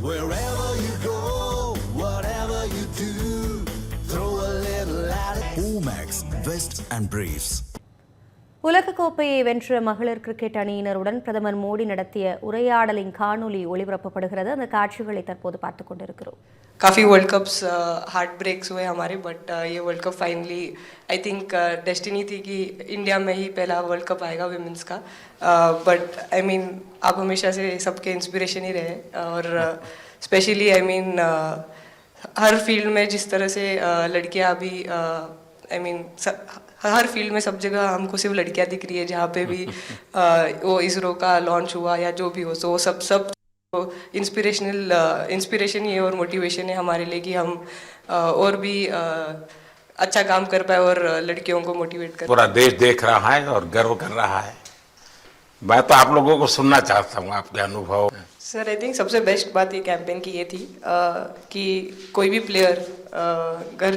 Wherever you go, whatever you do, throw a little at it. Omax, Vest and Briefs. உலகக்கோப்பையை வென்ற மகளிர் cricket அணியினருடன் பிரதமர் மோடி நடத்திய உரையாடலின் காணொலி ஒளிபரப்பப்படுகிறது. அந்த காட்சிகளை தற்போது பார்த்துக் கொண்டிருக்கிறோம். काफ़ी वर्ल्ड कप्स हार्ट ब्रेक्स हुए हमारे, बट ये world cup finally I think destiny थी कि इंडिया में ही पहला वर्ल्ड कप आएगा विमेंस का. बट आई मीन आप हमेशा से सबके इंस्पिरेशन ही रहे, और specially I mean her field में जिस तरह से लड़कियां अभी आई मीन हर फील्ड में सब जगह हमको सिर्फ लड़कियां दिख रही है. जहाँ पे भी वो इसरो का लॉन्च हुआ या जो भी हो, तो वो सब इंस्पिरेशन ही है और मोटिवेशन है हमारे लिए कि हम और भी अच्छा काम कर पाए और लड़कियों को मोटिवेट कर. पूरा देश देख रहा है और गर्व कर रहा है. मैं तो आप लोगों को सुनना चाहता हूँ आपके अनुभव. सर आई थिंक सबसे बेस्ट बात ये कैंपेन की ये थी कि कोई भी प्लेयर घर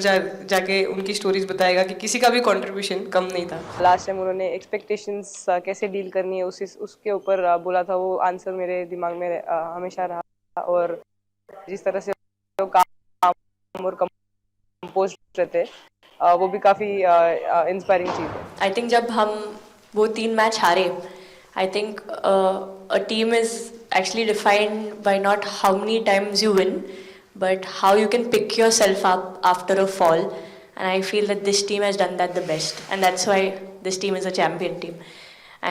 जाके उनकी स्टोरीज बताएगा कि किसी का भी कंट्रीब्यूशन कम नहीं था. लास्ट टाइम उन्होंने एक्सपेक्टेशंस कैसे डील करनी है उसके ऊपर बोला था. वो आंसर मेरे दिमाग में हमेशा रहा, और जिस तरह से वो काम और कंपोज रहते वो भी काफ़ी इंस्पायरिंग चीज़ है. आई थिंक जब हम वो 3 मैच हारे, I think a team is actually defined by not how many times you win, but how you can pick yourself up after a fall. And I feel that this team has done that the best, and that's why this team is a champion team.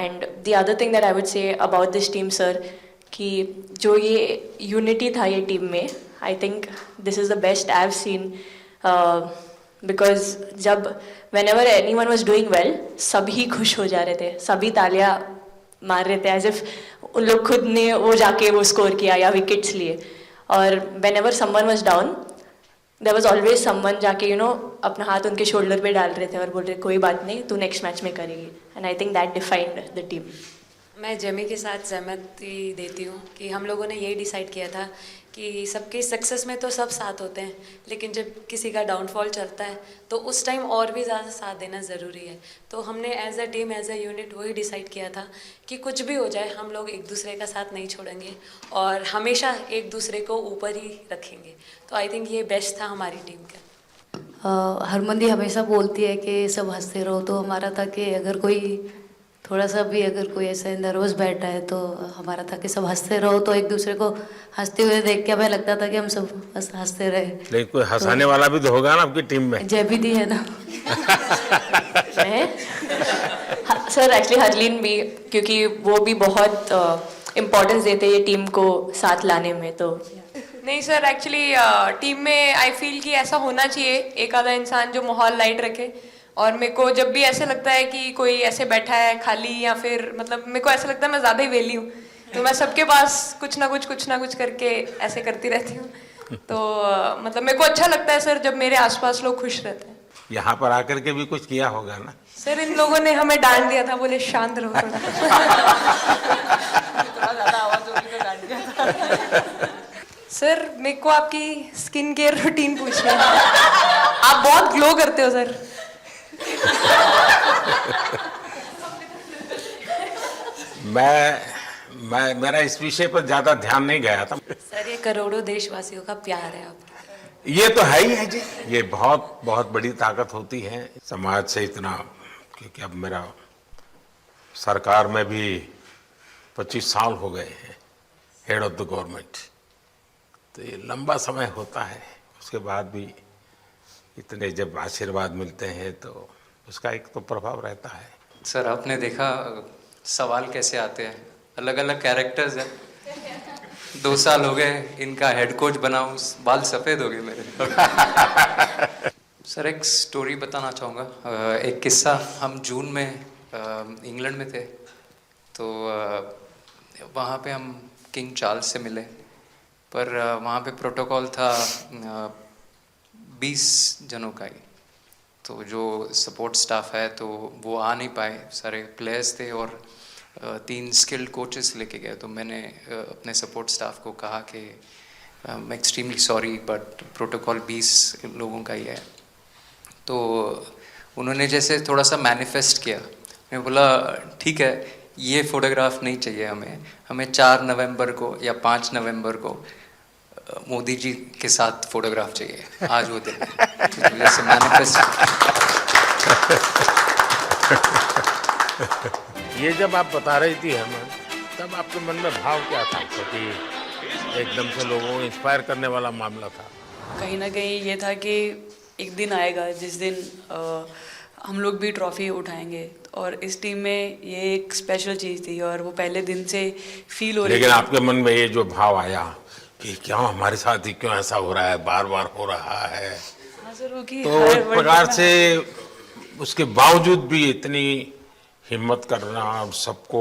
And the other thing that I would say about this team, sir, कि जो ये unity था ये team में, I think this is the best I've seen. Because जब whenever anyone was doing well, सभी खुश हो जा रहे थे, सभी तालियां मार रहे थे, एज इफ उन लोग खुद ने वो जाके वो स्कोर किया या विकेट्स लिए. और whenever someone was down, there was always someone जाके अपना हाथ उनके शोल्डर पे डाल रहे थे और बोल रहे कोई बात नहीं, तू नेक्स्ट मैच में करेगी. And I think that defined the team. मैं जेमी के साथ सहमति देती हूँ कि हम लोगों ने यही डिसाइड किया था कि सबके सक्सेस में तो सब साथ होते हैं, लेकिन जब किसी का डाउनफॉल चलता है तो उस टाइम और भी ज़्यादा साथ देना ज़रूरी है. तो हमने as a team, as a unit वही डिसाइड किया था कि कुछ भी हो जाए हम लोग एक दूसरे का साथ नहीं छोड़ेंगे और हमेशा एक दूसरे को ऊपर ही रखेंगे. तो आई थिंक ये बेस्ट था हमारी टीम का. हरमंदी हमेशा बोलती है कि सब हंसते रहो, तो हमारा था कि अगर कोई थोड़ा सा भी अगर कोई ऐसा नर्वस बैठा है तो हमारा था कि सब हंसते रहो, तो एक दूसरे को हंसते हुए देख के हमें लगता था कि हम सब हंसते रहे. लेकिन कोई हंसाने वाला भी तो होगा ना आपकी टीम में. जयबीदी है ना. सर एक्चुअली हरलीन भी, क्योंकि वो भी बहुत इम्पोर्टेंस देते हैं ये टीम को साथ लाने में. तो नहीं सर, एक्चुअली टीम में आई फील कि ऐसा होना चाहिए एक आधा इंसान जो माहौल लाइट रखे. और मेरे को जब भी ऐसे लगता है कि कोई ऐसे बैठा है खाली, या फिर मतलब मेरे को ऐसा लगता है मैं ज़्यादा ही वेली हूँ, तो मैं सबके पास कुछ ना कुछ करके ऐसे करती रहती हूँ. तो मतलब मेरे को अच्छा लगता है सर जब मेरे आसपास लोग खुश रहते हैं. यहाँ पर आकर के भी कुछ किया होगा ना सर. इन लोगों ने हमें डांट दिया था, बोले शांत रहो थोड़ा. सर मेरे को आपकी स्किन केयर रूटीन पूछना है. आप बहुत ग्लो करते हो सर. मैं मेरा इस विषय पर ज्यादा ध्यान नहीं गया था. सर ये करोड़ों देशवासियों का प्यार है आप. ये तो है ही है जी. ये बहुत बहुत बड़ी ताकत होती है समाज से इतना, क्योंकि अब मेरा सरकार में भी 25 साल हो गए हैं हेड ऑफ द गवर्नमेंट. तो ये लंबा समय होता है. उसके बाद भी इतने जब आशीर्वाद मिलते हैं तो उसका एक तो प्रभाव रहता है. सर आपने देखा सवाल कैसे आते हैं, अलग अलग कैरेक्टर्स हैं. 2 साल हो गए इनका हेड कोच बनाऊं, बाल सफ़ेद हो गए मेरे. सर एक स्टोरी बताना चाहूँगा. एक किस्सा. हम जून में इंग्लैंड में थे, तो वहाँ पे हम किंग चार्ल्स से मिले, पर वहाँ पे प्रोटोकॉल था 20 जनों का ही. तो जो सपोर्ट स्टाफ है तो वो आ नहीं पाए, सारे प्लेयर्स थे और 3 स्किल्ड कोचेस लेके गए. तो मैंने अपने सपोर्ट स्टाफ को कहा कि I am extremely sorry but protocol 20 लोगों का ही है. तो उन्होंने जैसे थोड़ा सा मैनिफेस्ट किया. मैं बोला ठीक है, ये फ़ोटोग्राफ नहीं चाहिए हमें 4 नवंबर को या 5 नवंबर को मोदी जी के साथ फोटोग्राफ चाहिए आज वो दिन है। तो जैसे मैनिफेस्ट ये जब आप बता रही थी हेमंत, तब आपके मन में भाव क्या था? क्योंकि एकदम से लोगों को इंस्पायर करने वाला मामला था। कहीं ना कहीं ये था कि एक दिन आएगा जिस दिन हम लोग भी ट्रॉफी उठाएंगे, और इस टीम में ये एक स्पेशल चीज़ थी और वो पहले दिन से फील हो रही लेकिन थी। आपके मन में ये जो भाव आया कि क्यों हमारे साथ ही क्यों ऐसा हो रहा है, बार बार हो रहा है, हाँ सर, वो कि तो हर एक वर्ल्ड प्रकार कप में- से उसके बावजूद भी इतनी हिम्मत करना और सबको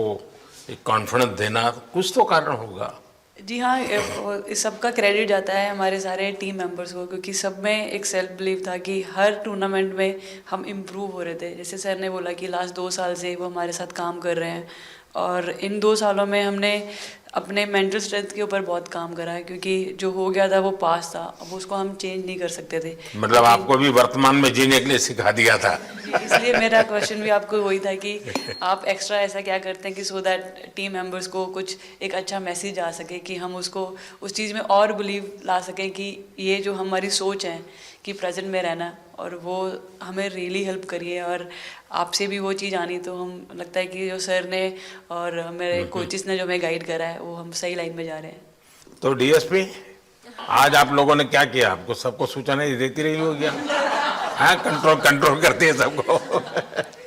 एक कॉन्फिडेंस देना, कुछ तो कारण होगा। जी हाँ, इस सबका क्रेडिट जाता है हमारे सारे टीम मेंबर्स को, क्योंकि सब में एक सेल्फ बिलीव था कि हर टूर्नामेंट में हम इम्प्रूव हो रहे थे। जैसे सर ने बोला कि लास्ट 2 साल से वो हमारे साथ काम कर रहे हैं, और इन 2 सालों में हमने अपने मेंटल स्ट्रेंथ के ऊपर बहुत काम करा है, क्योंकि जो हो गया था वो पास था, अब उसको हम चेंज नहीं कर सकते थे। मतलब आपको भी वर्तमान में जीने के लिए सिखा दिया था। इसलिए मेरा क्वेश्चन भी आपको वही था कि आप एक्स्ट्रा ऐसा क्या करते हैं कि सो दैट टीम मेंबर्स को कुछ एक अच्छा मैसेज आ सके, कि हम उसको उस चीज़ में और बिलीव ला सकें कि ये जो हमारी सोच है कि प्रेजेंट में रहना, और वो हमें रियली हेल्प करिए। और आपसे भी वो चीज़ आनी, तो हम लगता है कि जो सर ने और मेरे कोचेस ने जो हमें गाइड करा है, वो हम सही लाइन में जा रहे हैं। तो डीएसपी, आज आप लोगों ने क्या किया? आपको सबको सूचनाएं देती रही हो क्या? हाँ, कंट्रोल करती है सबको।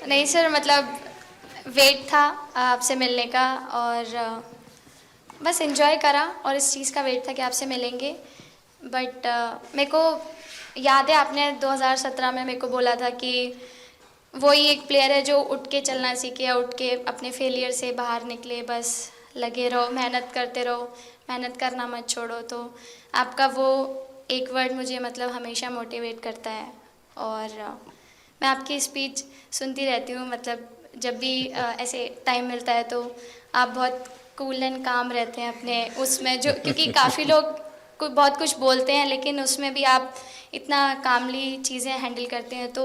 नहीं सर, मतलब वेट था आपसे मिलने का, और बस एंजॉय करा, और इस चीज़ का वेट था कि आपसे मिलेंगे। बट मेरे को याद है आपने 2017 में मेरे को बोला था कि वही एक प्लेयर है जो उठ के चलना सीखे, या उठ के अपने फेलियर से बाहर निकले, बस लगे रहो, मेहनत करते रहो, मेहनत करना मत छोड़ो। तो आपका वो एक वर्ड मुझे मतलब हमेशा मोटिवेट करता है, और मैं आपकी स्पीच सुनती रहती हूँ, मतलब जब भी ऐसे टाइम मिलता है तो आप बहुत कूल एंड काम रहते हैं अपने उसमें, जो क्योंकि काफ़ी लोग बहुत कुछ बोलते हैं, लेकिन उसमें भी आप इतना कामली चीज़ें हैंडल करते हैं, तो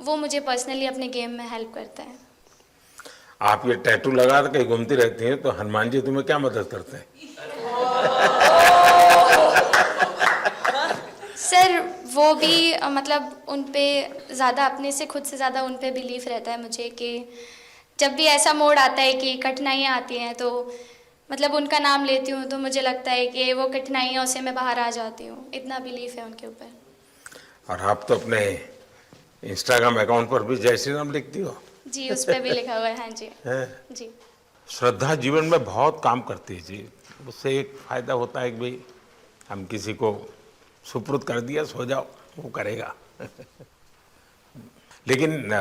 वो मुझे पर्सनली अपने गेम में हेल्प करता है। आप ये टैटू लगा के घूमती रहती हैं, तो हनुमान जी तुम्हें क्या मदद करते हैं? सर वो भी मतलब उन पे ज़्यादा, अपने से खुद से ज़्यादा उन पे बिलीफ रहता है मुझे, कि जब भी ऐसा मोड़ आता है कि कठिनाइयाँ आती हैं, तो मतलब उनका नाम लेती हूँ तो मुझे लगता है कि वो कठिनाइयों से मैं बाहर आ जाती हूँ, इतना बिलीफ है उनके ऊपर। और आप तो अपने इंस्टाग्राम अकाउंट पर भी जय श्री राम लिखती हो। जी, उस पर भी लिखा हुआ है। हाँ जी। हैं? जी श्रद्धा जीवन में बहुत काम करती है जी। उससे एक फायदा होता है कि भाई हम किसी को सुपुर्द कर दिया, सो जाओ, वो करेगा। लेकिन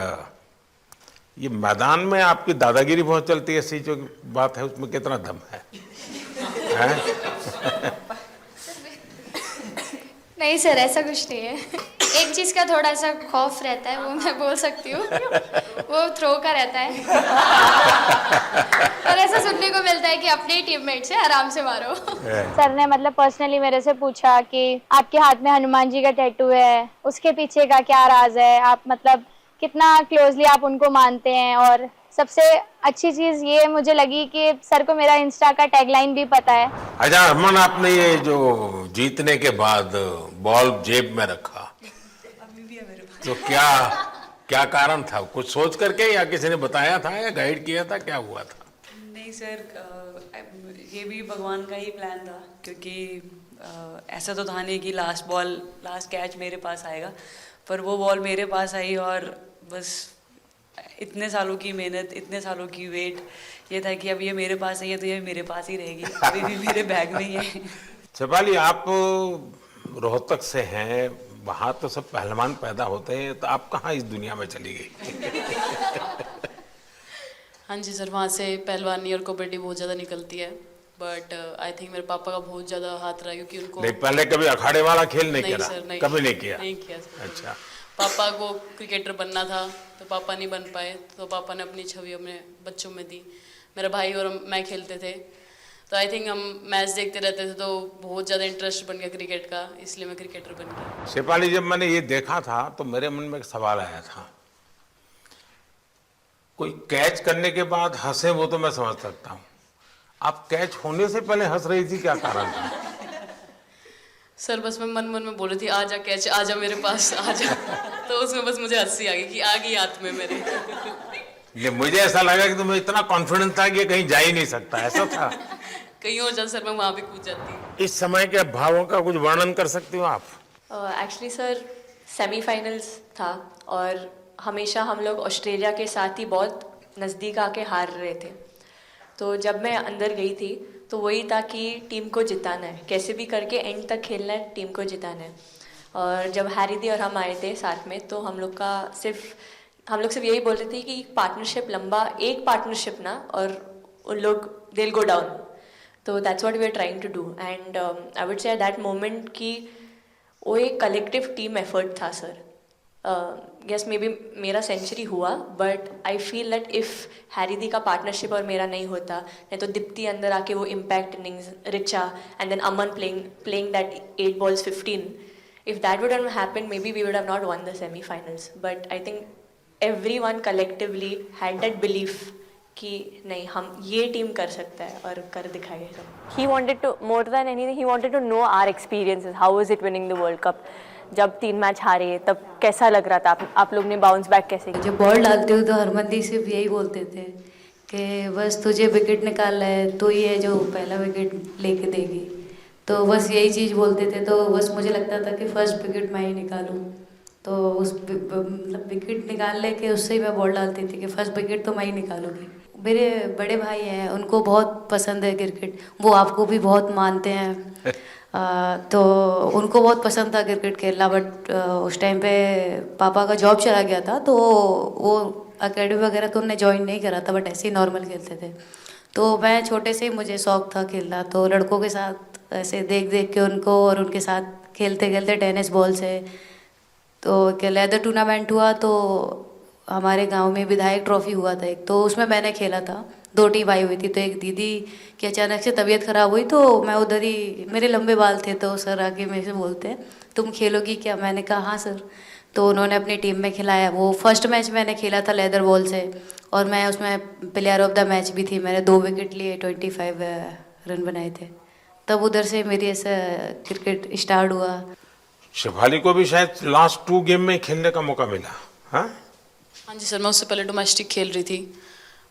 ये मैदान में आपकी दादागिरी बहुत चलती है, ऐसी जो बात है उसमें कितना दम है? नहीं सर, ऐसा कुछ नहीं है। एक चीज़ का थोड़ा सा खौफ रहता है, वो मैं बोल सकती हूँ, वो थ्रो का रहता है। और ऐसा सुनने को मिलता है कि अपने ही टीममेट से आराम से मारो। सर ने मतलब पर्सनली मेरे से पूछा कि आपके हाथ में हनुमान जी का टैटू है, उसके पीछे का क्या राज है, आप मतलब कितना क्लोजली आप उनको मानते हैं। और सबसे अच्छी चीज़ ये मुझे लगी कि सर को मेरा इंस्टा का टैगलाइन भी पता है। अच्छा हरमन, आपने ये जो जीतने के बाद बॉल जेब में रखा, तो क्या कारण था? कुछ सोच करके, या किसी ने बताया था, या गाइड किया था, क्या हुआ था? नहीं सर, ये भी भगवान का ही प्लान था, क्योंकि ऐसा तो था नहीं कि लास्ट कैच मेरे पास आएगा, पर वो बॉल मेरे पास आई, और बस इतने सालों की मेहनत, इतने सालों की वेट, ये था कि अब ये मेरे पास आई है तो ये मेरे पास ही रहेगी, अभी भी मेरे बैग में ही है। शेफाली, आप रोहतक से हैं, वहाँ तो सब पहलवान पैदा होते हैं, तो आप कहाँ इस दुनिया में चली गई? हाँ जी सर, वहाँ से पहलवानी और कबड्डी बहुत ज़्यादा निकलती है, बट आई थिंक मेरे पापा का बहुत ज़्यादा हाथ रहा, क्योंकि उनको नहीं, पहले कभी अखाड़े वाला खेल नहीं किया? सर, नहीं, कभी नहीं किया? नहीं किया सर। अच्छा। पापा को क्रिकेटर बनना था, तो पापा नहीं बन पाए, तो पापा ने अपनी छवि अपने बच्चों में दी। मेरा भाई और मैं खेलते थे, तो आई थिंक हम मैच देखते रहते थे, तो बहुत ज़्यादा इंटरेस्ट बन गया क्रिकेट का, इसलिए मैं क्रिकेटर बन गया। शेफाली, जब मैंने ये देखा था तो मेरे मन में एक सवाल आया था। कोई कैच करने के बाद हंसे वो तो मैं समझ सकता हूँ, आप कैच होने से पहले हंस रही थी, क्या कारण था? सर बस मैं मन मन में बोल रही थी आजा कैच आजा मेरे पास आजा तो उसमें बस मुझे हंसी आ गई कि आ गई हाथ में मेरे। ये मुझे ऐसा लगा कि तुम्हें इतना कॉन्फिडेंस था कि ये कहीं जा ही नहीं सकता, ऐसा था। कहीं और जा सर मैं वहाँ भी कूद जाती। इस समय के भावों का कुछ वर्णन कर सकती हो आप? एक्चुअली सर सेमीफाइनल्स था और हमेशा हम लोग ऑस्ट्रेलिया के साथ ही बहुत नज़दीक आके हार रहे थे। तो जब मैं अंदर गई थी तो वही था कि टीम को जिताना है, कैसे भी करके एंड तक खेलना है, टीम को जिताना है। और जब हैरी दी और हम आए थे साथ में तो हम लोग सिर्फ यही बोल रहे थे कि पार्टनरशिप लंबा एक पार्टनरशिप ना और उन लोग दिल गो डाउन। तो that's what we are trying to do and I would say at that moment कि वो एक कलेक्टिव टीम एफर्ट था सर। यस मे बी मेरा सेंचुरी हुआ but I feel that if Harry दी का पार्टनरशिप और मेरा नहीं होता, नहीं तो दीप्ति अंदर आके वो impact innings, Richa and then Aman playing that 8 balls 15, if that would have happened maybe we would have not won the semi-finals. But I think everyone collectively had that belief कि नहीं हम ये टीम कर सकता है और कर दिखाएगा। He wanted to, more than anything, he wanted to know our experiences. How was it winning the World Cup? जब 3 मैच हारे तब कैसा लग रहा था? आप लोग ने बाउंस बैक कैसे किया? जब बॉल डालते हो तो हरमनदी सिर्फ यही बोलते थे कि बस तुझे विकेट निकालना है, तो ही है जो पहला विकेट लेके देगी। तो बस यही चीज़ बोलते थे। तो बस मुझे लगता था कि फर्स्ट विकेट मैं ही निकालूं। तो उस मतलब विकेट निकालने के उससे ही मैं बॉल डालती थी कि फर्स्ट विकेट तो मैं ही निकालूंगी। मेरे बड़े भाई हैं, उनको बहुत पसंद है क्रिकेट, वो आपको भी बहुत मानते हैं। तो उनको बहुत पसंद था क्रिकेट खेलना, बट उस टाइम पे पापा का जॉब चला गया था तो वो एकेडमी वगैरह तो उन्होंने ज्वाइन नहीं करा था, बट ऐसे ही नॉर्मल खेलते थे। तो मैं छोटे से ही मुझे शौक था खेलना, तो लड़कों के साथ ऐसे देख देख के उनको और उनके साथ खेलते खेलते टेनिस बॉल से तो लेदर टूर्नामेंट हुआ। तो हमारे गांव में विधायक ट्रॉफी हुआ था एक, तो उसमें मैंने खेला था। 2 टीम आई हुई थी, तो एक दीदी की अचानक से तबीयत ख़राब हुई तो मैं उधर ही, मेरे लंबे बाल थे तो सर आके मेरे से बोलते हैं तुम खेलोगी क्या? मैंने कहा हाँ सर। तो उन्होंने अपनी टीम में खिलाया। वो फर्स्ट मैच मैंने खेला था लेदर बॉल से और मैं उसमें प्लेयर ऑफ द मैच भी थी। मैंने 2 विकेट लिए, 25 रन बनाए थे। तब उधर से मेरी ऐसा क्रिकेट स्टार्ट हुआ। शेफाली को भी शायद लास्ट 2 गेम में खेलने का मौका मिला। हाँ जी सर, मैं उससे पहले डोमेस्टिक खेल रही थी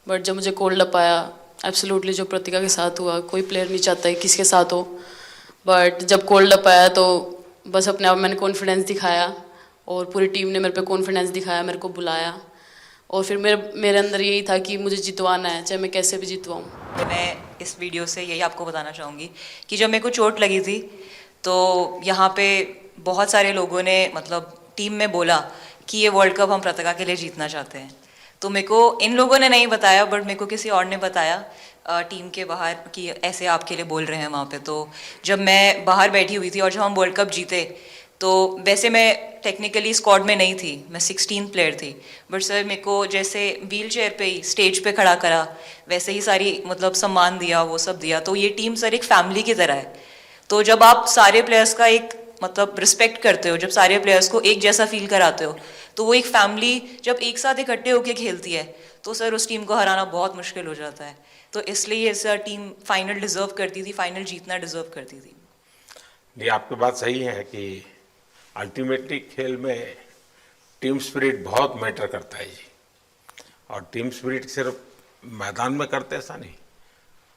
बट जब मुझे कोल्ड अप आया, एब्सोल्युटली जो प्रतिका के साथ हुआ, कोई प्लेयर नहीं चाहता है किसके साथ हो, बट जब कोल्ड अप आया तो बस अपने आप मैंने कॉन्फिडेंस दिखाया और पूरी टीम ने मेरे पे कॉन्फिडेंस दिखाया, मेरे को बुलाया और फिर मेरे अंदर यही था कि मुझे जितवाना है, चाहे मैं कैसे भी जितवाऊँ। मैं इस वीडियो से यही आपको बताना चाहूँगी कि जब मेरे को चोट लगी थी तो यहाँ पे बहुत सारे लोगों ने मतलब टीम में बोला कि ये वर्ल्ड कप हम प्रतिका के लिए जीतना चाहते हैं। तो मेरे को इन लोगों ने नहीं बताया बट मेरे को किसी और ने बताया टीम के बाहर कि ऐसे आपके लिए बोल रहे हैं वहाँ पे। तो जब मैं बाहर बैठी हुई थी और जब हम वर्ल्ड कप जीते तो वैसे मैं टेक्निकली स्क्वाड में नहीं थी, मैं 16th प्लेयर थी, बट सर मेरे को जैसे व्हील चेयर पे ही स्टेज पे खड़ा करा, वैसे ही सारी मतलब सम्मान दिया, वो सब दिया। तो ये टीम सर एक फैमिली की तरह है। तो जब आप सारे प्लेयर्स का एक मतलब रिस्पेक्ट करते हो, जब सारे प्लेयर्स को एक जैसा फील कराते हो, तो वो एक फैमिली जब एक साथ इकट्ठे होकर खेलती है तो सर उस टीम को हराना बहुत मुश्किल हो जाता है। तो इसलिए सर टीम फाइनल डिजर्व करती थी, फाइनल जीतना डिजर्व करती थी। ये आपकी बात सही है कि अल्टीमेटली खेल में टीम स्पिरिट बहुत मैटर करता है जी। और टीम स्पिरिट सिर्फ मैदान में करते ऐसा नहीं,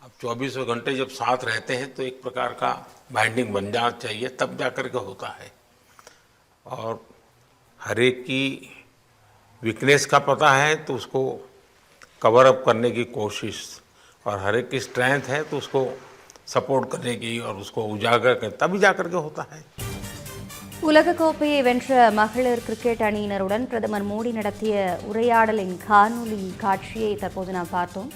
अब 24 घंटे जब साथ रहते हैं तो एक प्रकार का बाइंडिंग बन जाना चाहिए, तब जा कर के होता है। और हर एक की वीकनेस का पता है तो उसको कवर अप करने की कोशिश, और हर एक की स्ट्रेंथ है तो उसको सपोर्ट करने की और उसको उजागर कर तभी जा कर के होता है। உலகக்கோப்பையை வென்ற மகளிர் கிரிக்கெட் அணியினருடன் பிரதமர் மோடி நடத்திய உரையாடலின் காணொலி காட்சியை தற்போது நாம் பார்த்தோம்.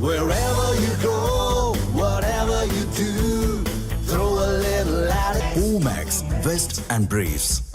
Wherever you go, whatever you do, throw a little at it. Omax, Vest and Briefs.